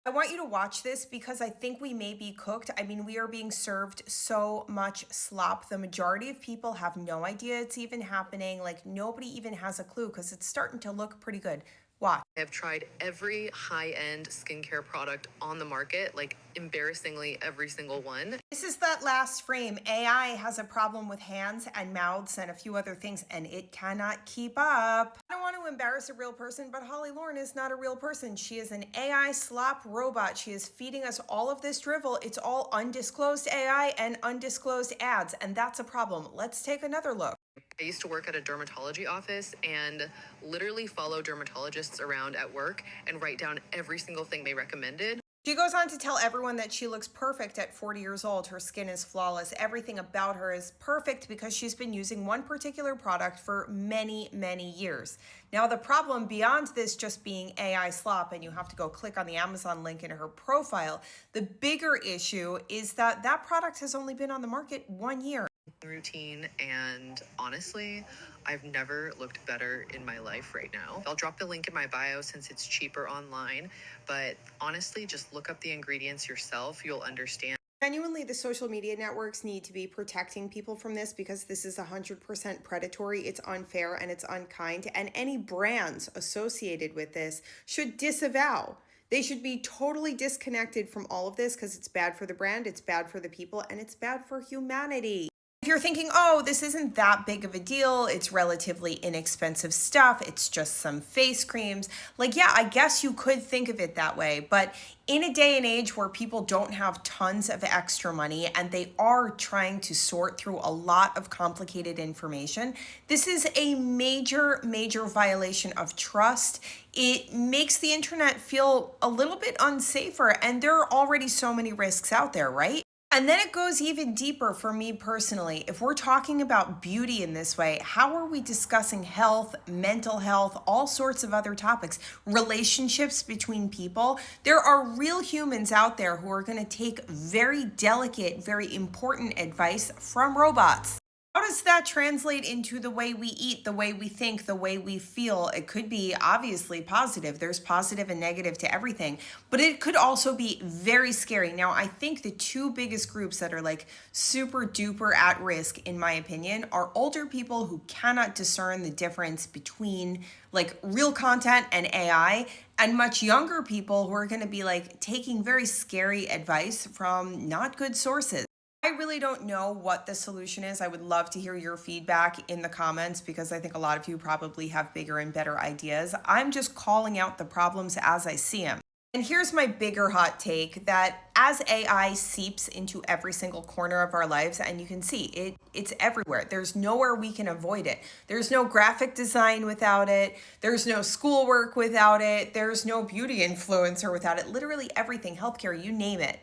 I want you to watch this because I think we may be cooked. I mean, we are being served so much slop. The majority of people have no idea it's even happening. Like, nobody even has a clue because it's starting to look pretty good. Watch. I've tried every high-end skincare product on the market, like embarrassingly every single one. This is that last frame. AI has a problem with hands and mouths and a few other things, and it cannot keep up. I don't want to embarrass a real person, but Holly Lauren is not a real person. She is an AI slop robot. She is feeding us all of this drivel. It's all undisclosed AI and undisclosed ads, and that's a problem. Let's take another look. I used to work at a dermatology office and literally follow dermatologists around at work and write down every single thing they recommended. She goes on to tell everyone that she looks perfect at 40 years old. Her skin is flawless. Everything about her is perfect because she's been using one particular product for many, many years. Now, the problem beyond this just being AI slop, and you have to go click on the Amazon link in her profile, the bigger issue is that that product has only been on the market 1 year. Routine, and honestly, I've never looked better in my life right now. I'll drop the link in my bio since it's cheaper online, but honestly, just look up the ingredients yourself. You'll understand. Genuinely, the social media networks need to be protecting people from this because this is 100% predatory, it's unfair, and it's unkind. And any brands associated with this should disavow. They should be totally disconnected from all of this because it's bad for the brand, it's bad for the people, and it's bad for humanity. If you're thinking, oh, this isn't that big of a deal, it's relatively inexpensive stuff, it's just some face creams, like, yeah, I guess you could think of it that way. But in a day and age where people don't have tons of extra money and they are trying to sort through a lot of complicated information, this is a major, major violation of trust. It makes the internet feel a little bit unsafer, and there are already so many risks out there, right? And then it goes even deeper for me personally. If we're talking about beauty in this way, how are we discussing health, mental health, all sorts of other topics, relationships between people? There are real humans out there who are going to take very delicate, very important advice from robots. How does that translate into the way we eat, the way we think, the way we feel? It could be obviously positive. There's positive and negative to everything, but it could also be very scary. Now, I think the two biggest groups that are like super duper at risk, in my opinion, are older people who cannot discern the difference between like real content and AI, and much younger people who are going to be like taking very scary advice from not good sources. I really don't know what the solution is. I would love to hear your feedback in the comments because I think a lot of you probably have bigger and better ideas. I'm just calling out the problems as I see them. And here's my bigger hot take that as AI seeps into every single corner of our lives, and you can see it's everywhere. There's nowhere we can avoid it. There's no graphic design without it. There's no schoolwork without it. There's no beauty influencer without it. Literally everything, healthcare, you name it.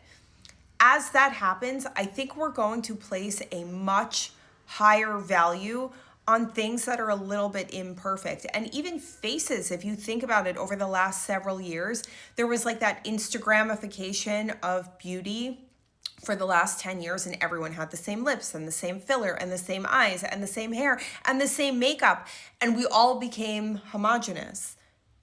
As that happens, I think we're going to place a much higher value on things that are a little bit imperfect. And even faces, if you think about it, over the last several years, there was like that Instagramification of beauty for the last 10 years, and everyone had the same lips and the same filler and the same eyes and the same hair and the same makeup. And we all became homogenous,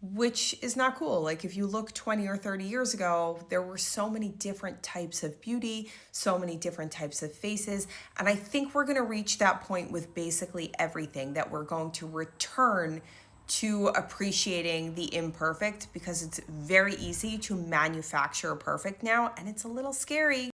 which is not cool. Like if you look 20 or 30 years ago, there were so many different types of beauty, so many different types of faces. And I think we're going to reach that point with basically everything, that we're going to return to appreciating the imperfect because it's very easy to manufacture perfect now, and it's a little scary.